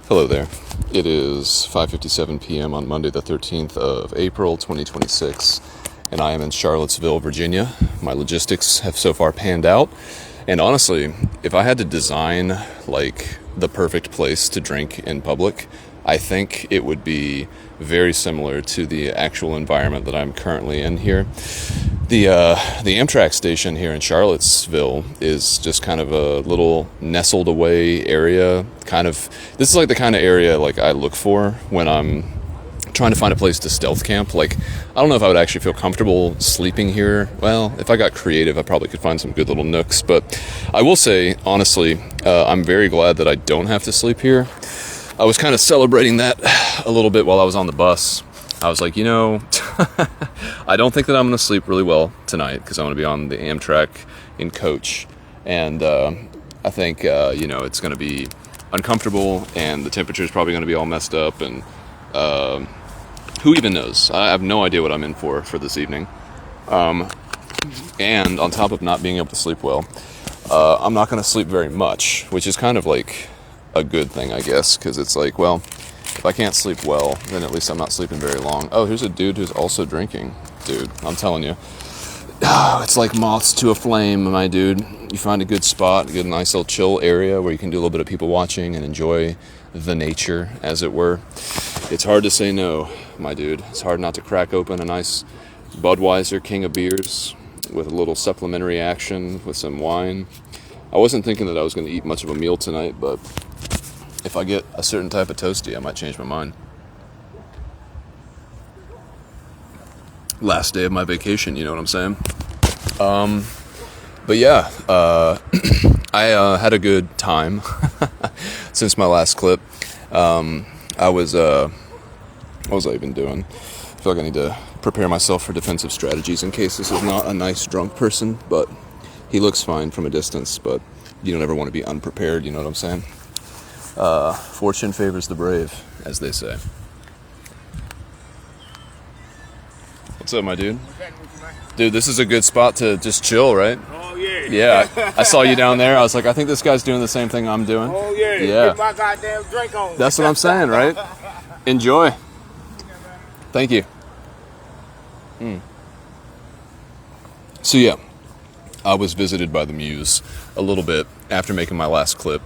Hello there. It is 5:57 p.m. on Monday the 13th of April 2026, and I am in Charlottesville, Virginia. My logistics have so far panned out, and honestly, if I had to design like the perfect place to drink in public, I think it would be very similar to the actual environment that I'm currently in here. The Amtrak station here in Charlottesville is just kind of a little nestled away area. This is like the kind of area like I look for when I'm trying to find a place to stealth camp. Like, I don't know if I would actually feel comfortable sleeping here. Well, if I got creative, I probably could find some good little nooks. But I will say, honestly, I'm very glad that I don't have to sleep here. I was kind of celebrating that a little bit while I was on the bus. I was like, I don't think that I'm going to sleep really well tonight because I'm going to be on the Amtrak in coach. And I think, it's going to be uncomfortable and the temperature is probably going to be all messed up. And who even knows? I have no idea what I'm in for this evening. And on top of not being able to sleep well, I'm not going to sleep very much, which is kind of like a good thing, I guess, because it's like, well, if I can't sleep well, then at least I'm not sleeping very long. Oh, here's a dude who's also drinking. Dude, I'm telling you. It's like moths to a flame, my dude. You find a good spot, a good nice little chill area where you can do a little bit of people watching and enjoy the nature, as it were. It's hard to say no, my dude. It's hard not to crack open a nice Budweiser King of Beers with a little supplementary action with some wine. I wasn't thinking that I was going to eat much of a meal tonight, but if I get a certain type of toasty, I might change my mind. Last day of my vacation, you know what I'm saying? But yeah, I had a good time since my last clip. What was I even doing? I feel like I need to prepare myself for defensive strategies in case this is not a nice drunk person, but he looks fine from a distance, but you don't ever want to be unprepared, you know what I'm saying? Fortune favors the brave, as they say. What's up, my dude? Dude, this is a good spot to just chill, right? Oh, yeah. Yeah. I saw you down there. I was like, I think this guy's doing the same thing I'm doing. Oh, yeah. Yeah. Get my goddamn drink on. That's what I'm saying, right? Enjoy. Thank you. So, yeah. I was visited by the muse a little bit after making my last clip.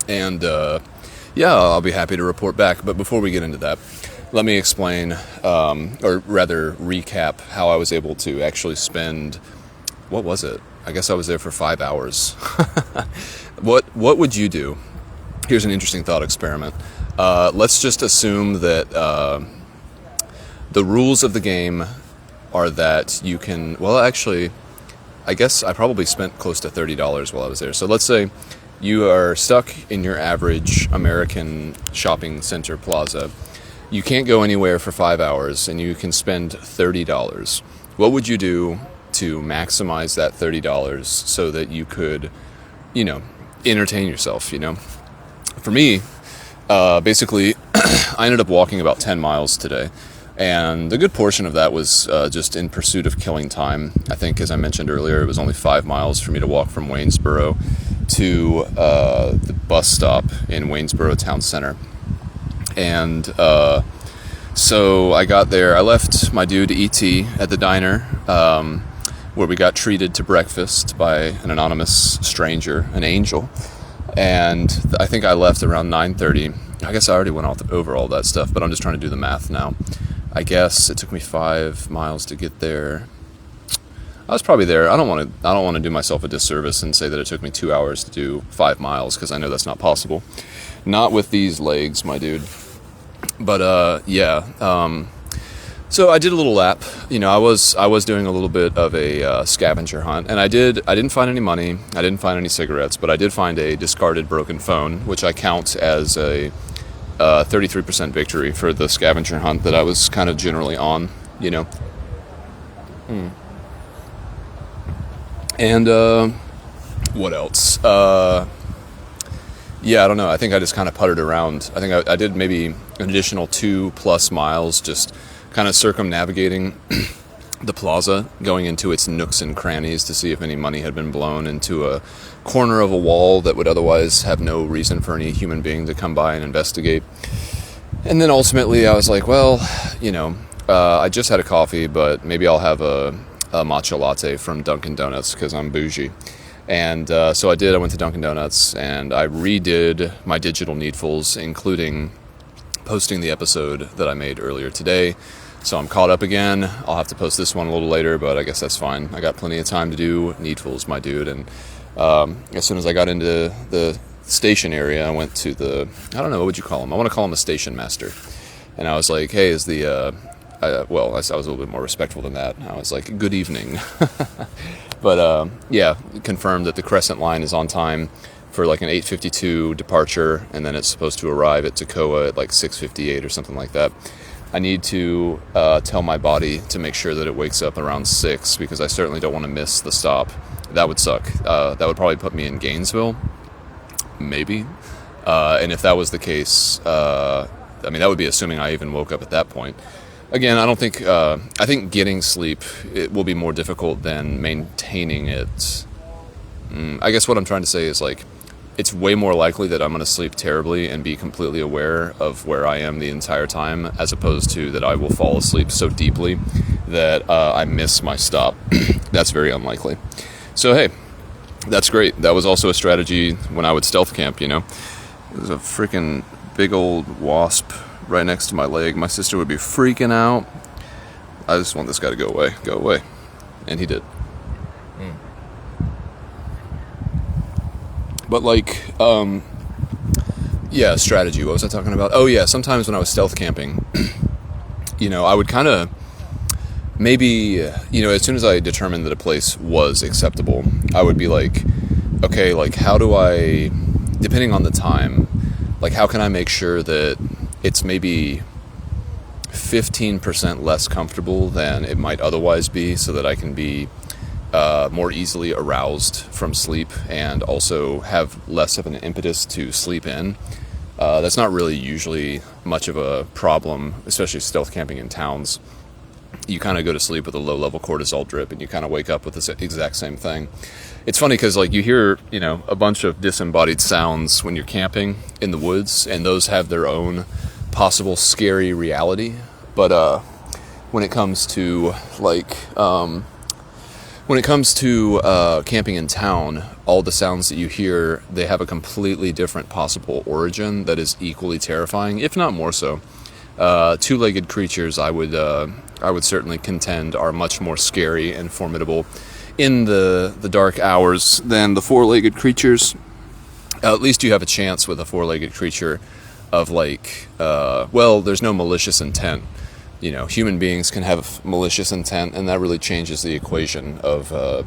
And, I'll be happy to report back. But before we get into that, let me explain, or rather recap, how I was able to actually spend, what was it? I guess I was there for 5 hours. What would you do? Here's an interesting thought experiment. Let's just assume that the rules of the game are that you can, well, actually, I guess I probably spent close to $30 while I was there. So let's say you are stuck in your average American shopping center plaza. You can't go anywhere for 5 hours and you can spend $30. What would you do to maximize that $30 so that you could, entertain yourself, For me, basically, I ended up walking about 10 miles today. And a good portion of that was just in pursuit of killing time. I think, as I mentioned earlier, it was only 5 miles for me to walk from Waynesboro to the bus stop in Waynesboro Town Center. And so I got there. I left my dude E.T. at the diner where we got treated to breakfast by an anonymous stranger, an angel. And I think I left around 9:30. I guess I already went over all that stuff, but I'm just trying to do the math now. I guess it took me 5 miles to get there. I was probably there. I don't want to do myself a disservice and say that it took me 2 hours to do 5 miles because I know that's not possible. Not with these legs, my dude. But so I did a little lap. I was doing a little bit of a scavenger hunt, and I didn't find any money. I didn't find any cigarettes, but I did find a discarded broken phone, which I count as a 33% victory for the scavenger hunt that I was kind of generally on, And what else? I don't know. I think I just kind of puttered around. I think I did maybe an additional 2+ miles, just kind of circumnavigating the plaza, going into its nooks and crannies to see if any money had been blown into a corner of a wall that would otherwise have no reason for any human being to come by and investigate. And then ultimately I was like, well, I just had a coffee, but maybe I'll have a matcha latte from Dunkin' Donuts because I'm bougie. And so I did. I went to Dunkin' Donuts and I redid my digital needfuls, including posting the episode that I made earlier today. So I'm caught up again. I'll have to post this one a little later, but I guess that's fine. I got plenty of time to do needfuls, my dude. And as soon as I got into the station area, I went to I don't know, what would you call him? I want to call him a station master. And I was like, hey, is I was a little bit more respectful than that. I was like, good evening. But confirmed that the Crescent Line is on time for like an 8:52 departure, and then it's supposed to arrive at Toccoa at like 6:58 or something like that. I need to tell my body to make sure that it wakes up around 6, because I certainly don't want to miss the stop. That would suck. That would probably put me in Gainesville, maybe. And if that was the case, that would be assuming I even woke up at that point. Again, I think getting sleep, it will be more difficult than maintaining it. I guess what I'm trying to say is, like, it's way more likely that I'm going to sleep terribly and be completely aware of where I am the entire time, as opposed to that I will fall asleep so deeply that I miss my stop. That's very unlikely. So, hey, that's great. That was also a strategy when I would stealth camp, There's a freaking big old wasp right next to my leg. My sister would be freaking out. I just want this guy to go away. Go away. And he did. But strategy. What was I talking about? Oh yeah, sometimes when I was stealth camping, I would kind of maybe, as soon as I determined that a place was acceptable, I would be like, okay, like how do I, depending on the time, like how can I make sure that it's maybe 15% less comfortable than it might otherwise be, so that I can be more easily aroused from sleep and also have less of an impetus to sleep in. That's not really usually much of a problem, especially stealth camping in towns. You kind of go to sleep with a low-level cortisol drip and you kind of wake up with the exact same thing. It's funny because you hear, a bunch of disembodied sounds when you're camping in the woods, and those have their own possible scary reality. But when it comes to camping in town, all the sounds that you hear, they have a completely different possible origin that is equally terrifying, if not more so. Two-legged creatures, I would certainly contend, are much more scary and formidable in the dark hours than the four-legged creatures. At least you have a chance with a four-legged creature of there's no malicious intent. Human beings can have malicious intent, and that really changes the equation of the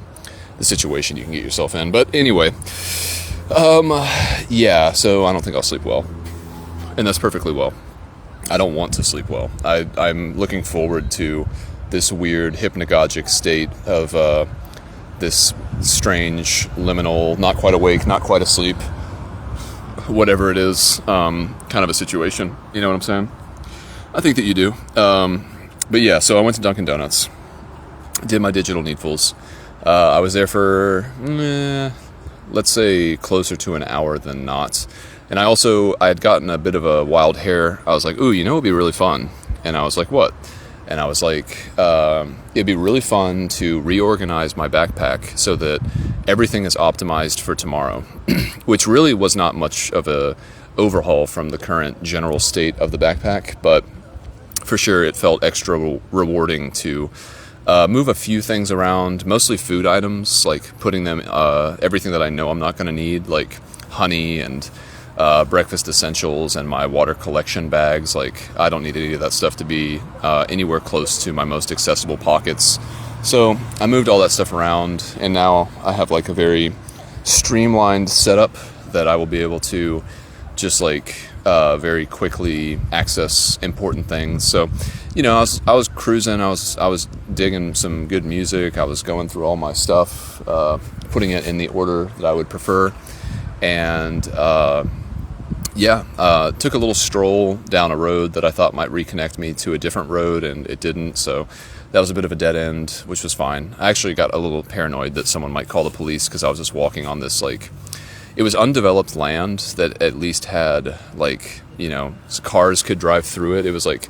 situation you can get yourself in. But anyway, so I don't think I'll sleep well. And that's perfectly well. I don't want to sleep well. I'm looking forward to this weird hypnagogic state of this strange, liminal, not quite awake, not quite asleep, whatever it is, kind of a situation. You know what I'm saying? I think that you do. But yeah, so I went to Dunkin' Donuts, did my digital needfuls. I was there for, let's say, closer to an hour than not. And I had gotten a bit of a wild hair. I was like, ooh, it'd be really fun. And I was like, what? And I was like, it'd be really fun to reorganize my backpack so that everything is optimized for tomorrow, which really was not much of a overhaul from the current general state of the backpack, but for sure it felt extra rewarding to move a few things around, mostly food items, like putting them, everything that I know I'm not going to need, like honey and breakfast essentials and my water collection bags. I don't need any of that stuff to be anywhere close to my most accessible pockets. So I moved all that stuff around, and now I have a very streamlined setup that I will be able to just very quickly access important things. So, I was cruising, I was digging some good music, I was going through all my stuff, putting it in the order that I would prefer, and yeah, took a little stroll down a road that I thought might reconnect me to a different road, and it didn't. So that was a bit of a dead end, which was fine. I actually got a little paranoid that someone might call the police because I was just walking on this, like, it was undeveloped land that at least had, like, cars could drive through it. It was like,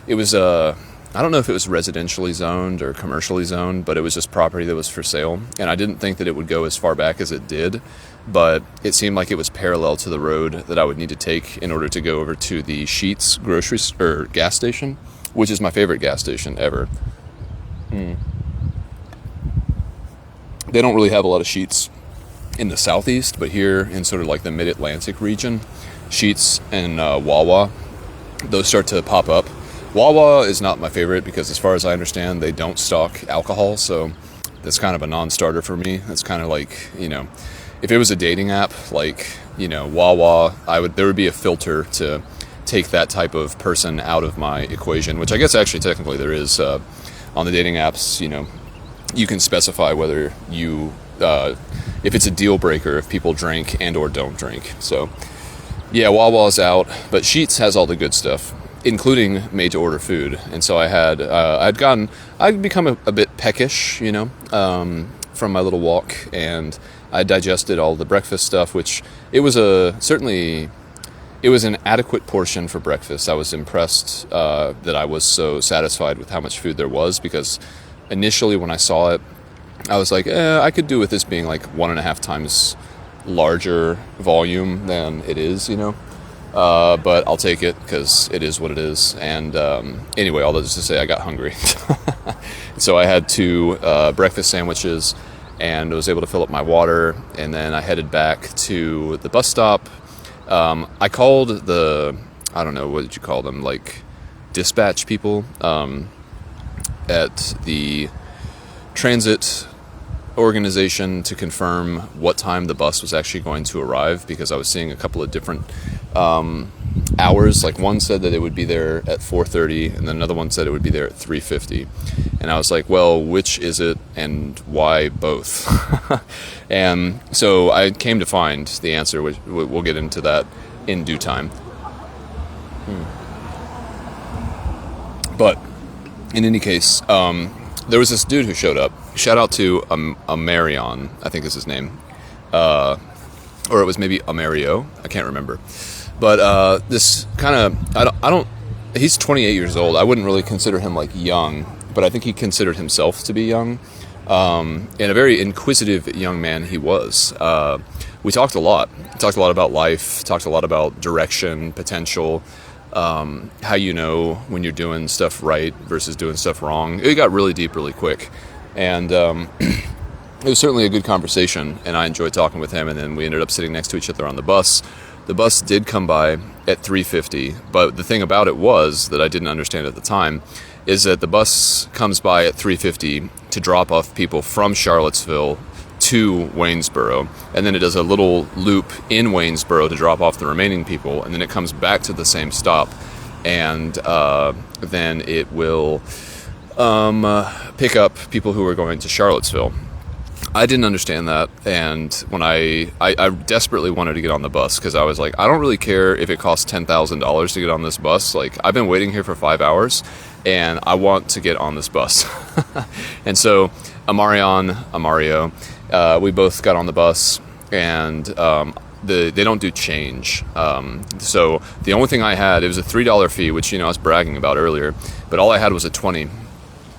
I don't know if it was residentially zoned or commercially zoned, but it was just property that was for sale. And I didn't think that it would go as far back as it did, but it seemed like it was parallel to the road that I would need to take in order to go over to the Sheetz grocery or gas station, which is my favorite gas station ever. They don't really have a lot of Sheetz in the southeast, but here in sort of like the mid-Atlantic region, Sheetz and Wawa, those start to pop up. Wawa is not my favorite because, as far as I understand, they don't stock alcohol, so that's kind of a non-starter for me. That's kind of like, if it was a dating app, like, Wawa, there would be a filter to take that type of person out of my equation, which I guess actually technically there is. On the dating apps, you can specify whether if it's a deal breaker, if people drink and or don't drink. So, yeah, Wawa's out, but Sheetz has all the good stuff, including made-to-order food. And so I'd become a bit peckish, from my little walk, and I digested all the breakfast stuff, which it was an adequate portion for breakfast. I was impressed that I was so satisfied with how much food there was, because initially when I saw it, I was like, I could do with this being like 1.5 times larger volume than it is, but I'll take it because it is what it is. And anyway, all that is to say, I got hungry. So I had 2 breakfast sandwiches and was able to fill up my water, and then I headed back to the bus stop. I called I don't know, what did you call them, like dispatch people at the transit organization to confirm what time the bus was actually going to arrive, because I was seeing a couple of different hours. Like, one said that it would be there at 4:30, and then another one said it would be there at 3:50. And I was like, well, which is it, and why both? And so I came to find the answer, which we'll get into that in due time. But in any case, there was this dude who showed up. Shout out to Amarion, I think is his name. Or it was maybe Amario, I can't remember. But this kind of, he's 28 years old. I wouldn't really consider him like young, but I think he considered himself to be young. And a very inquisitive young man he was. We talked a lot. Talked a lot about life, talked a lot about direction, potential, how you know when you're doing stuff right versus doing stuff wrong. It got really deep really quick. And it was certainly a good conversation, and I enjoyed talking with him, and then we ended up sitting next to each other on the bus. The bus did come by at 3:50, but the thing about it was that I didn't understand at the time is that the bus comes by at 3:50 to drop off people from Charlottesville to Waynesboro, and then it does a little loop in Waynesboro to drop off the remaining people, and then it comes back to the same stop, and then it will pick up people who are going to Charlottesville. I didn't understand that, and when I desperately wanted to get on the bus, because I was like, I don't really care if it costs $10,000 to get on this bus. Like, I've been waiting here for 5 hours, and I want to get on this bus. And so Amario, we both got on the bus, and they don't do change. So the only thing I had, it was a $3 fee, which, I was bragging about earlier, but all I had was a 20.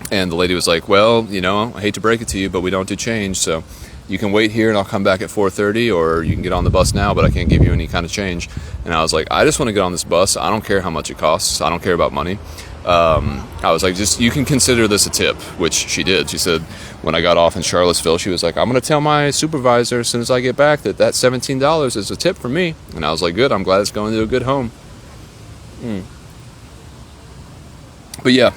And the lady was like, well, I hate to break it to you, but we don't do change, so you can wait here and I'll come back at 4:30, or you can get on the bus now, but I can't give you any kind of change. And I was like, I just want to get on this bus. I don't care how much it costs. I don't care about money. I was like, you can consider this a tip, which she did. She said, when I got off in Charlottesville, she was like, I'm going to tell my supervisor as soon as I get back that $17 is a tip for me. And I was like, good, I'm glad it's going to a good home. But yeah,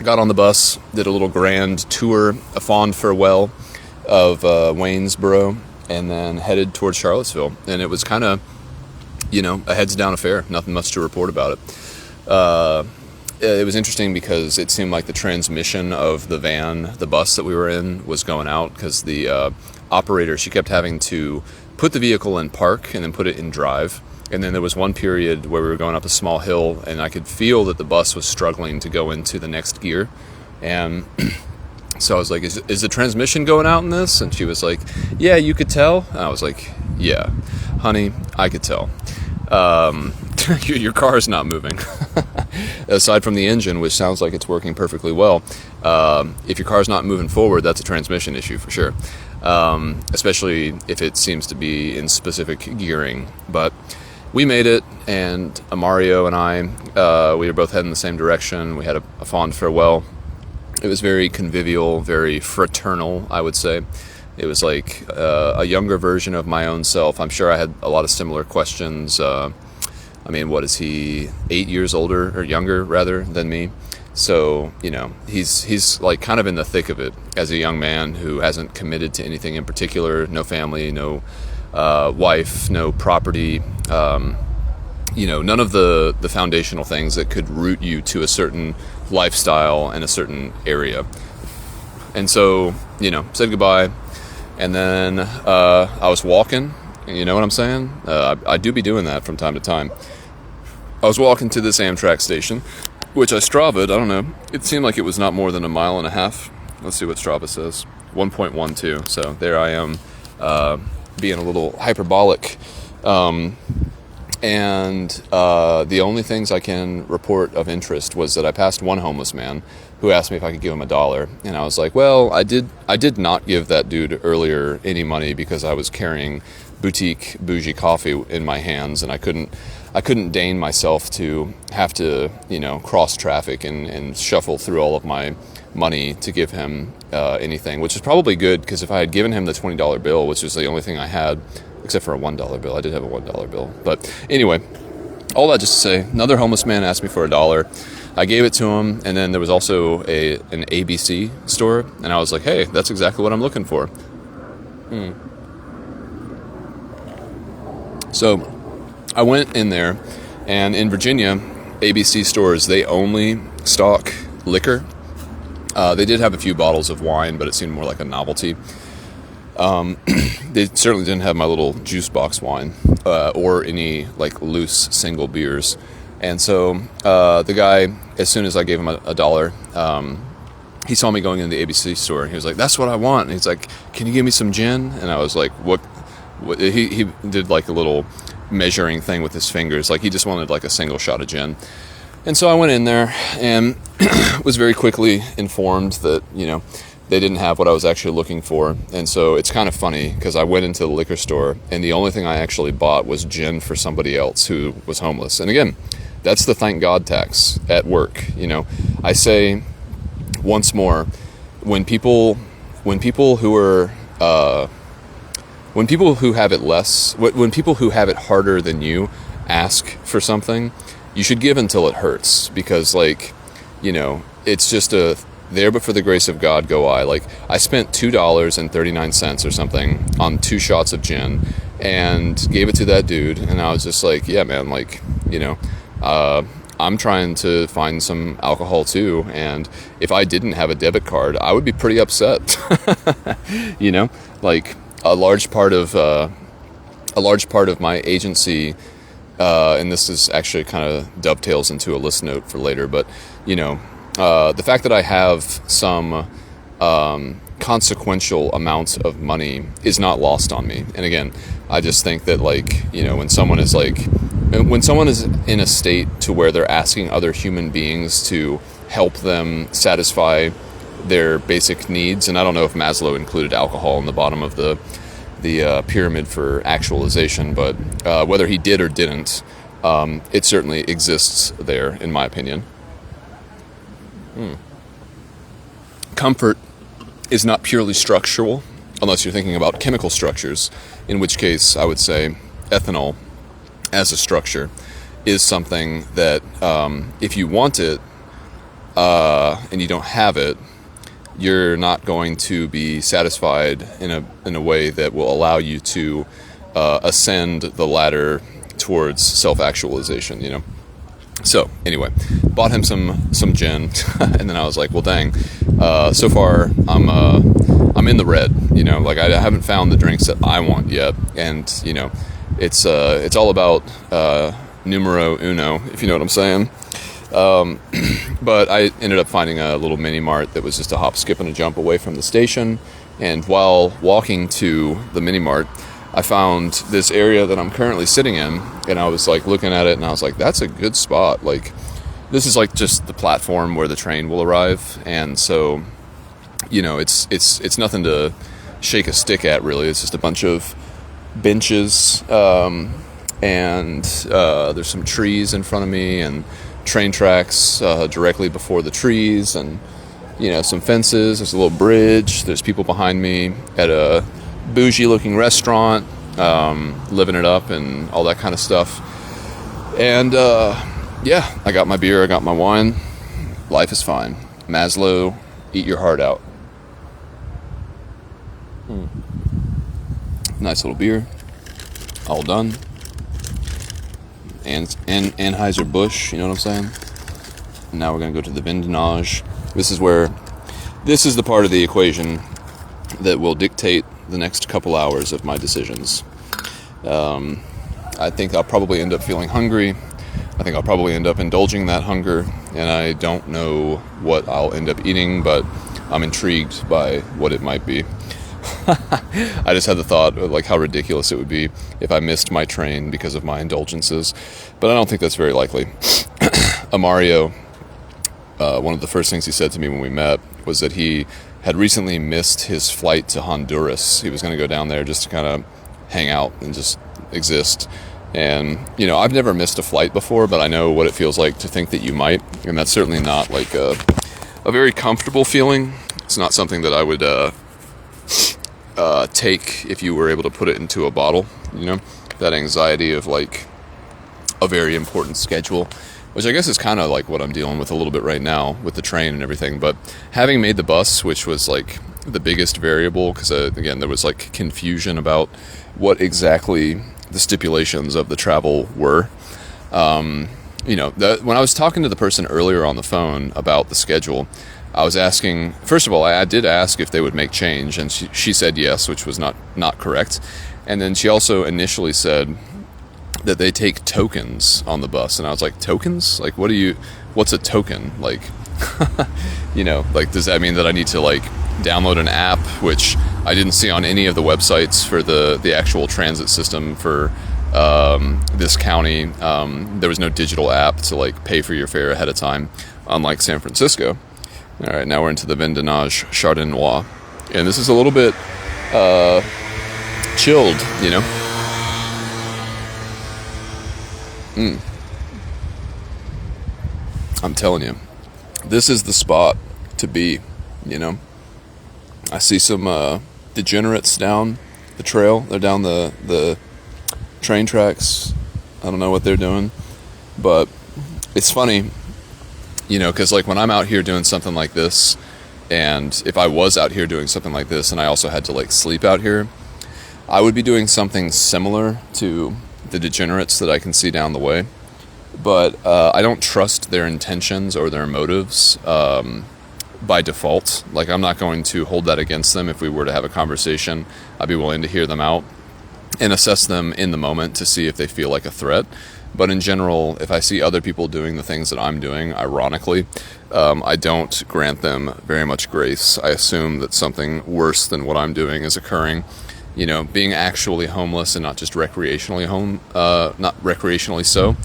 got on the bus, did a little grand tour, a fond farewell of Waynesboro, and then headed towards Charlottesville. And it was kind of, a heads down affair. Nothing much to report about it. It was interesting because it seemed like the transmission of the bus that we were in, was going out, because the operator, she kept having to put the vehicle in park and then put it in drive. And then there was one period where we were going up a small hill, and I could feel that the bus was struggling to go into the next gear. And so I was like, is the transmission going out in this? And she was like, yeah, you could tell. And I was like, yeah, honey, I could tell. Your car is not moving. Aside from the engine, which sounds like it's working perfectly well, if your car's not moving forward, that's a transmission issue for sure. Especially if it seems to be in specific gearing. But we made it, and Mario and I, we were both heading the same direction. We had a fond farewell. It was very convivial, very fraternal, I would say. It was like a younger version of my own self. I'm sure I had a lot of similar questions. I mean, what is he, 8 years older, or younger, rather, than me? So, you know, he's like kind of in the thick of it as a young man who hasn't committed to anything in particular, no family, no wife, no property, you know, none of the foundational things that could root you to a certain lifestyle and a certain area. And so, you know, said goodbye, and then I was walking, you know what I'm saying? I do be doing that from time to time. I was walking to this Amtrak station, which I Strava'd, I don't know, it seemed like it was not more than a mile and a half. Let's see what Strava says. 1.12, so there I am, being a little hyperbolic. And the only things I can report of interest was that I passed one homeless man who asked me if I could give him $1. And I was like, well, I did not give that dude earlier any money because I was carrying boutique bougie coffee in my hands, and I couldn't deign myself to have to, you know, cross traffic and shuffle through all of my money to give him anything, which is probably good, because if I had given him the $20 bill, which was the only thing I had, except for a $1 bill. I did have a $1 bill. But anyway, all that just to say, another homeless man asked me for $1. I gave it to him, and then there was also an ABC store, and I was like, hey, that's exactly what I'm looking for. So I went in there, and in Virginia, ABC stores, they only stock liquor. They did have a few bottles of wine, but it seemed more like a novelty. They certainly didn't have my little juice box wine or any like loose single beers. And so the guy, as soon as I gave him $1, he saw me going into the ABC store, and he was like, that's what I want. And he's like, can you give me some gin? And I was like, what? He did like a little measuring thing with his fingers, like he just wanted like a single shot of gin. And so I went in there and was very quickly informed that, you know, they didn't have what I was actually looking for. And so it's kind of funny, because I went into the liquor store, and the only thing I actually bought was gin for somebody else who was homeless. And again, that's the thank God tax at work. You know, I say once more, when people who have it less, when people who have it harder than you ask for something, you should give until it hurts, because, like, you know, it's just there but for the grace of God go I. Like, I spent $2.39 or something on 2 shots of gin and gave it to that dude, and I was just like, yeah, man, like, you know, I'm trying to find some alcohol too, and if I didn't have a debit card, I would be pretty upset. You know, like, a large part of my agency, and this is actually kind of dovetails into a list note for later, but, you know, the fact that I have some consequential amounts of money is not lost on me. And again, I just think that, like, you know, when someone is in a state to where they're asking other human beings to help them satisfy their basic needs, and I don't know if Maslow included alcohol in the bottom of the pyramid for actualization, but whether he did or didn't, it certainly exists there, in my opinion. Comfort is not purely structural, unless you're thinking about chemical structures, in which case I would say ethanol as a structure is something that if you want it and you don't have it, you're not going to be satisfied in a way that will allow you to ascend the ladder towards self-actualization, you know. So anyway, bought him some gin, and then I was like, well, dang, so far I'm in the red, you know, like I haven't found the drinks that I want yet, and, you know, it's all about numero uno, if you know what I'm saying. But I ended up finding a little mini mart that was just a hop, skip, and a jump away from the station. And while walking to the mini mart, I found this area that I'm currently sitting in, and I was like looking at it, and I was like, that's a good spot. Like, this is like just the platform where the train will arrive, and so, you know, it's nothing to shake a stick at, really. It's just a bunch of benches, and there's some trees in front of me, and train tracks directly before the trees, and, you know, some fences. There's a little bridge. There's people behind me at a bougie looking restaurant, living it up and all that kind of stuff. And yeah, I got my beer, I got my wine. Life is fine. Maslow, eat your heart out. Nice little beer, all done. And Anheuser-Busch, you know what I'm saying? And now we're gonna go to the vendinage. This is the part of the equation that will dictate the next couple hours of my decisions. I think I'll probably end up feeling hungry. I think I'll probably end up indulging that hunger, and I don't know what I'll end up eating, but I'm intrigued by what it might be. I just had the thought of like how ridiculous it would be if I missed my train because of my indulgences, but I don't think that's very likely. Amario, one of the first things he said to me when we met was that he had recently missed his flight to Honduras. He was going to go down there just to kind of hang out and just exist. And, you know, I've never missed a flight before, but I know what it feels like to think that you might. And that's certainly not like a very comfortable feeling. It's not something that I would take if you were able to put it into a bottle, you know, that anxiety of like a very important schedule, which I guess is kind of like what I'm dealing with a little bit right now with the train and everything. But having made the bus, which was like the biggest variable, because again, there was like confusion about what exactly the stipulations of the travel were. You know, when I was talking to the person earlier on the phone about the schedule, I was asking, first of all, I did ask if they would make change, and she said yes, which was not correct. And then she also initially said that they take tokens on the bus, and I was like, tokens? Like, what's a token? Like, you know, like, does that mean that I need to like download an app, which I didn't see on any of the websites for the actual transit system for this county. There was no digital app to like pay for your fare ahead of time, unlike San Francisco. All right, now we're into the vendinage Chardonnay, and this is a little bit chilled, you know. I'm telling you, this is the spot to be, you know. I see some degenerates down the trail. They're down the train tracks. I don't know what they're doing, but it's funny, you know, because like when I'm out here doing something like this, and if I was out here doing something like this and I also had to like sleep out here, I would be doing something similar to the degenerates that I can see down the way. But I don't trust their intentions or their motives by default. Like, I'm not going to hold that against them. If we were to have a conversation, I'd be willing to hear them out and assess them in the moment to see if they feel like a threat. But in general, if I see other people doing the things that I'm doing, ironically, I don't grant them very much grace. I assume that something worse than what I'm doing is occurring. You know, being actually homeless and not just recreationally not recreationally so.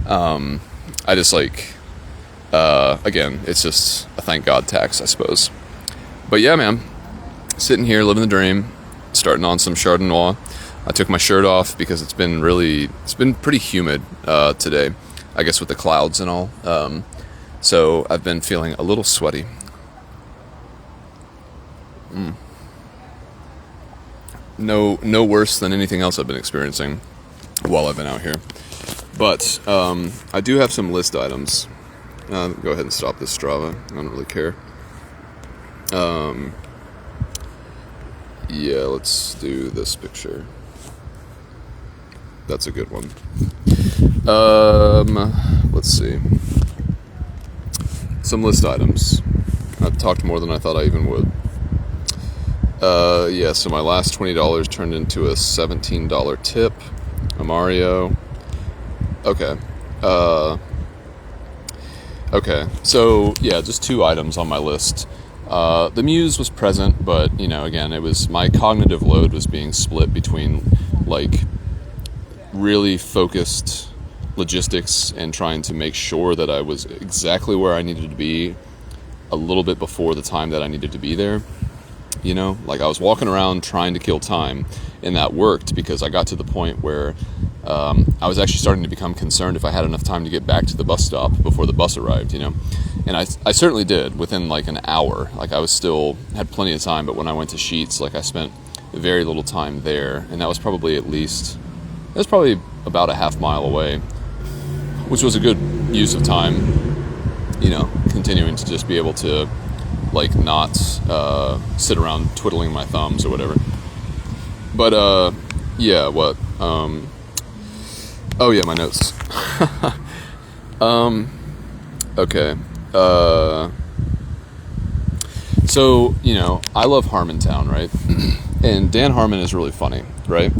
I just like, again, it's just a thank God tax, I suppose. But yeah, man, sitting here living the dream, starting on some Chardonnay. I took my shirt off because it's been pretty humid today, I guess with the clouds and all. So I've been feeling a little sweaty. No worse than anything else I've been experiencing while I've been out here. But I do have some list items. Go ahead and stop this Strava. I don't really care. Yeah, let's do this picture. That's a good one. Let's see. Some list items. I've talked more than I thought I even would. Yeah, so my last $20 turned into a $17 tip. Mario. Okay. Okay. So, yeah, just 2 items on my list. The muse was present, but, again, it was, my cognitive load was being split between, really focused logistics and trying to make sure that I was exactly where I needed to be a little bit before the time that I needed to be there. I was walking around trying to kill time, and that worked because I got to the point where I was actually starting to become concerned if I had enough time to get back to the bus stop before the bus arrived, And I certainly did within an hour. I was still had plenty of time, but when I went to Sheetz, I spent very little time there, and that was probably about a half mile away, which was a good use of time, continuing to just be able to not sit around twiddling my thumbs or whatever. But yeah, what oh yeah, my notes. Okay. So, I love Harmontown, right? And Dan Harmon is really funny, right?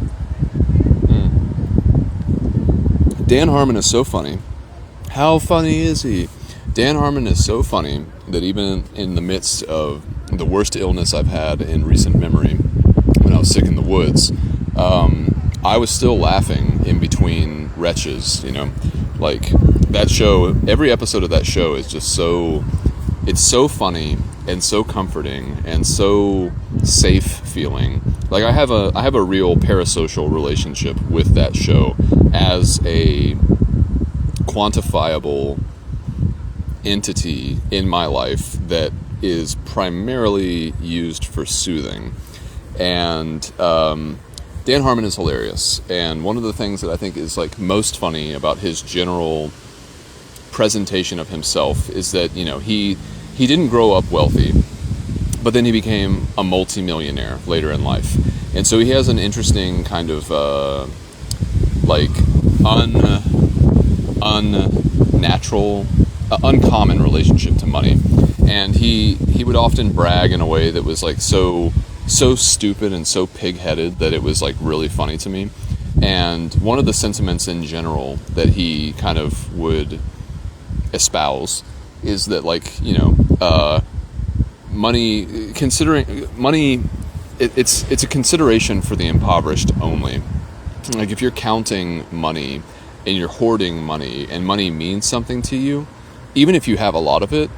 Dan Harmon is so funny. How funny is he? Dan Harmon is so funny that even in the midst of the worst illness I've had in recent memory, when I was sick in the woods, I was still laughing in between retches, that show, every episode of that show is just it's so funny and so comforting and so safe feeling. I have a real parasocial relationship with that show as a quantifiable entity in my life that is primarily used for soothing. And Dan Harmon is hilarious, and one of the things that I think is most funny about his general presentation of himself is that he didn't grow up wealthy, but then he became a multi-millionaire later in life, and so he has an interesting kind of unnatural, uncommon relationship to money. And he would often brag in a way that was so stupid and so pig-headed that it was really funny to me. And one of the sentiments in general that he kind of would espouse is that money, it's a consideration for the impoverished only. If you're counting money and you're hoarding money and money means something to you, even if you have a lot of it,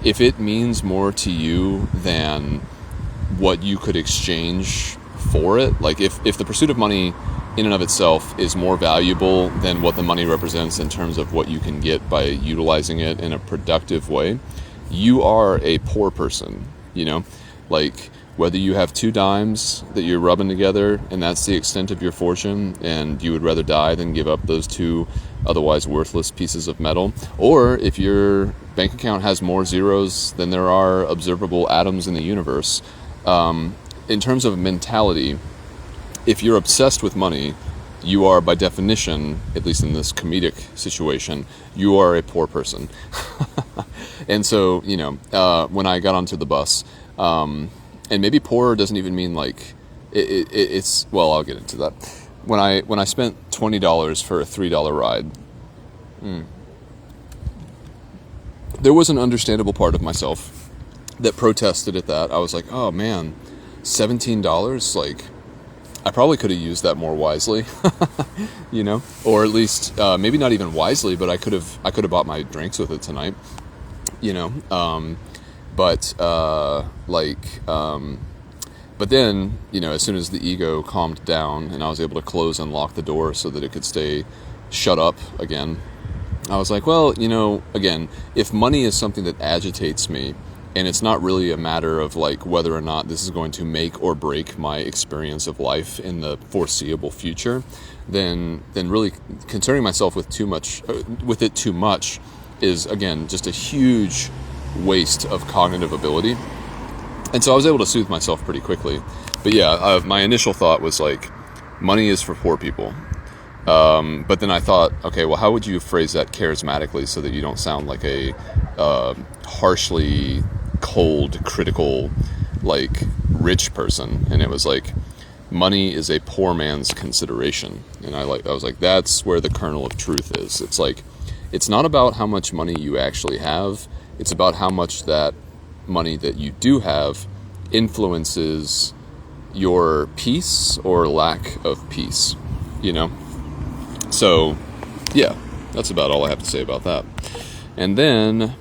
if it means more to you than what you could exchange for it, if the pursuit of money in and of itself is more valuable than what the money represents in terms of what you can get by utilizing it in a productive way, you are a poor person, whether you have 2 dimes that you're rubbing together and that's the extent of your fortune and you would rather die than give up those 2 otherwise worthless pieces of metal, or if your bank account has more zeros than there are observable atoms in the universe. In terms of mentality, if you're obsessed with money, you are by definition, at least in this comedic situation, you are a poor person. And so, when I got onto the bus, and maybe poor doesn't even mean it's, well, I'll get into that. When I spent $20 for a $3 ride, there was an understandable part of myself that protested at that. I was like, oh man, $17? I probably could have used that more wisely, or at least maybe not even wisely, but I could have bought my drinks with it tonight, but then, as soon as the ego calmed down and I was able to close and lock the door so that it could stay shut up again, I was like, well, again, if money is something that agitates me, and it's not really a matter of whether or not this is going to make or break my experience of life in the foreseeable future, then really concerning myself with it too much is, again, just a huge waste of cognitive ability. And so I was able to soothe myself pretty quickly. But yeah, my initial thought was money is for poor people. But then I thought, okay, well, how would you phrase that charismatically so that you don't sound like a harshly cold, critical, rich person? And it was money is a poor man's consideration. And I was like, that's where the kernel of truth is. It's like, it's not about how much money you actually have. It's about how much that money that you do have influences your peace or lack of peace, you know? So, yeah, that's about all I have to say about that. And then,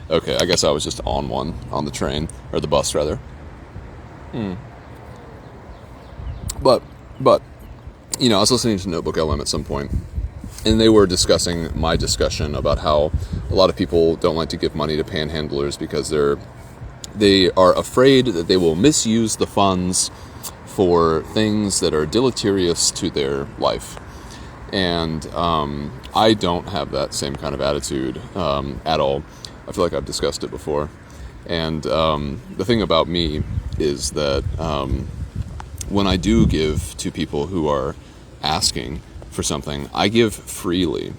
okay, I guess I was just on the train, or the bus rather. But, you know, I was listening to Notebook LM at some point, and they were discussing my discussion about how a lot of people don't like to give money to panhandlers because they are afraid that they will misuse the funds for things that are deleterious to their life. And I don't have that same kind of attitude at all. I feel like I've discussed it before. And the thing about me is that when I do give to people who are asking for something, I give freely.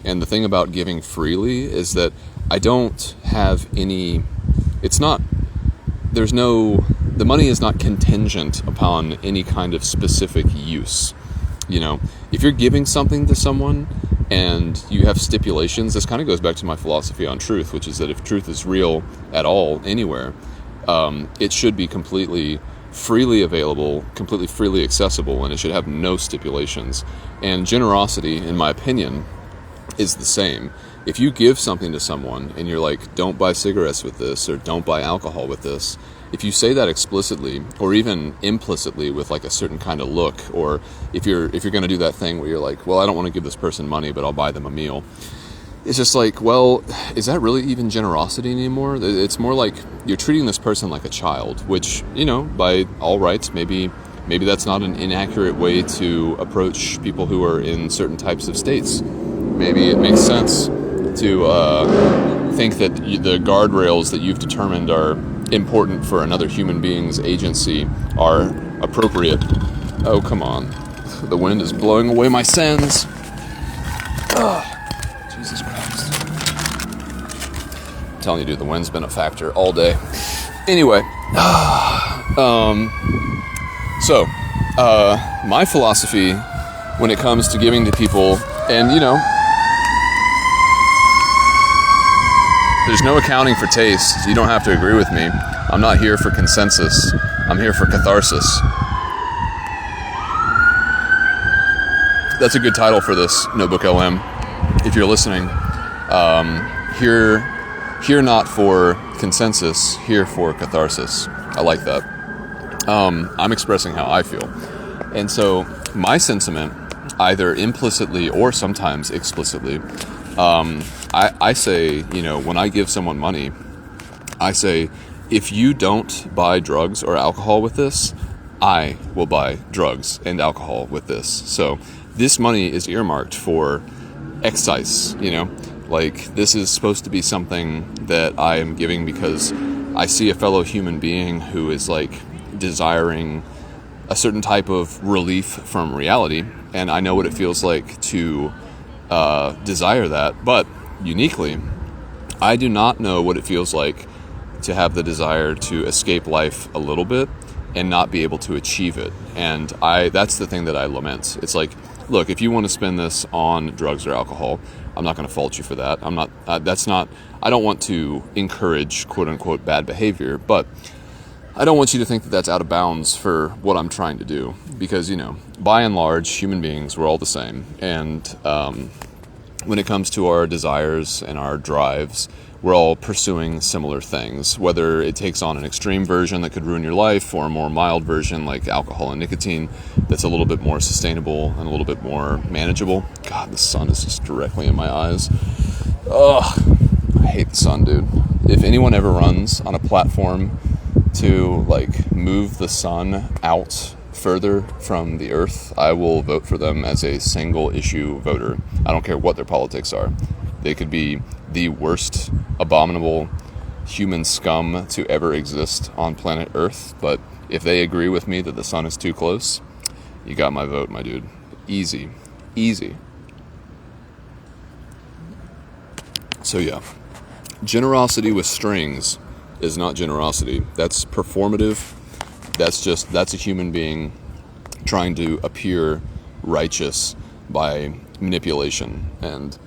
And the thing about giving freely is that I don't have any, the money is not contingent upon any kind of specific use. You know, if you're giving something to someone and you have stipulations, this kind of goes back to my philosophy on truth, which is that if truth is real at all, anywhere, it should be completely freely available, completely freely accessible, and it should have no stipulations. And generosity, in my opinion, is the same. If you give something to someone and you're like, don't buy cigarettes with this, or don't buy alcohol with this, if you say that explicitly or even implicitly with like a certain kind of look, or if you're going to do that thing where you're like, well, I don't want to give this person money, but I'll buy them a meal, it's just like, well, is that really even generosity anymore? It's more like you're treating this person like a child, which, you know, by all rights, maybe that's not an inaccurate way to approach people who are in certain types of states. Maybe it makes sense to think that the guardrails that you've determined are important for another human being's agency are appropriate. Oh, come on. The wind is blowing away my sins. Jesus Christ. I'm telling you, dude, the wind's been a factor all day. Anyway, so my philosophy when it comes to giving to people, and you know, there's no accounting for taste. You don't have to agree with me. I'm not here for consensus. I'm here for catharsis. That's a good title for this Notebook LM. If you're listening, here not for consensus, here for catharsis. I like that. I'm expressing how I feel. And so my sentiment, either implicitly or sometimes explicitly, I say, you know, when I give someone money, I say, if you don't buy drugs or alcohol with this, I will buy drugs and alcohol with this. So this money is earmarked for excise, you know, like this is supposed to be something that I am giving because I see a fellow human being who is like desiring a certain type of relief from reality, and I know what it feels like to desire that. But uniquely, I do not know what it feels like to have the desire to escape life a little bit and not be able to achieve it. And that's the thing that I lament. It's like, look, if you want to spend this on drugs or alcohol, I'm not going to fault you for that. I don't want to encourage quote unquote bad behavior, but I don't want you to think that that's out of bounds for what I'm trying to do, because, you know, by and large, human beings, we're all the same. And when it comes to our desires and our drives, we're all pursuing similar things, whether it takes on an extreme version that could ruin your life or a more mild version like alcohol and nicotine that's a little bit more sustainable and a little bit more manageable. God, the sun is just directly in my eyes. Ugh, I hate the sun, dude. If anyone ever runs on a platform to like move the sun out further from the earth, I will vote for them as a single issue voter. I don't care what their politics are. They could be the worst, abominable human scum to ever exist on planet Earth, but if they agree with me that the sun is too close, you got my vote, my dude. Easy. Easy. So yeah, generosity with strings is not generosity. That's performative That's a human being trying to appear righteous by manipulation, and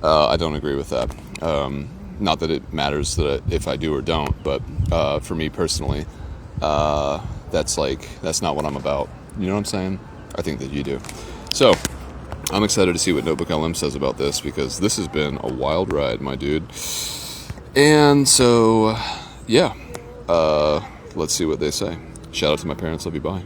I don't agree with that. Not that it matters that if I do or don't, but for me personally, that's not what I'm about. You know what I'm saying? I think that you do. So I'm excited to see what Notebook LM says about this, because this has been a wild ride, my dude. And so, yeah, let's see what they say. Shout out to my parents. Love you. Bye.